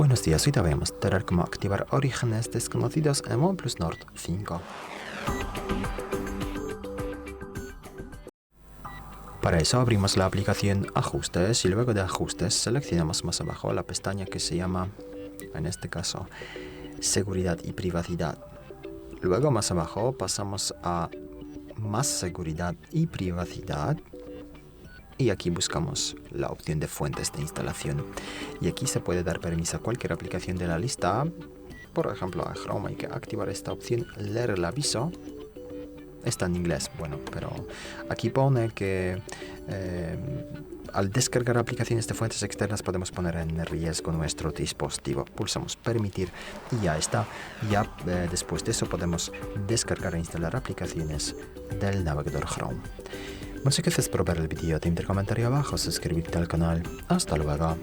Buenos días, hoy te voy a mostrar cómo activar orígenes desconocidos en OnePlus Nord 5. Para eso abrimos la aplicación Ajustes y luego de Ajustes seleccionamos más abajo la pestaña que se llama, en este caso, Seguridad y Privacidad. Luego más abajo pasamos a Más seguridad y privacidad. Y aquí buscamos la opción de fuentes de instalación. Y aquí se puede dar permiso a cualquier aplicación de la lista. Por ejemplo, a Chrome hay que activar esta opción, leer el aviso. Está en inglés, bueno, pero aquí pone que al descargar aplicaciones de fuentes externas podemos poner en riesgo nuestro dispositivo. Pulsamos permitir y ya está. Ya después de eso podemos descargar e instalar aplicaciones del navegador Chrome. Muchas gracias por ver el vídeo, te invito a comentario abajo, suscribirte al canal. Hasta luego.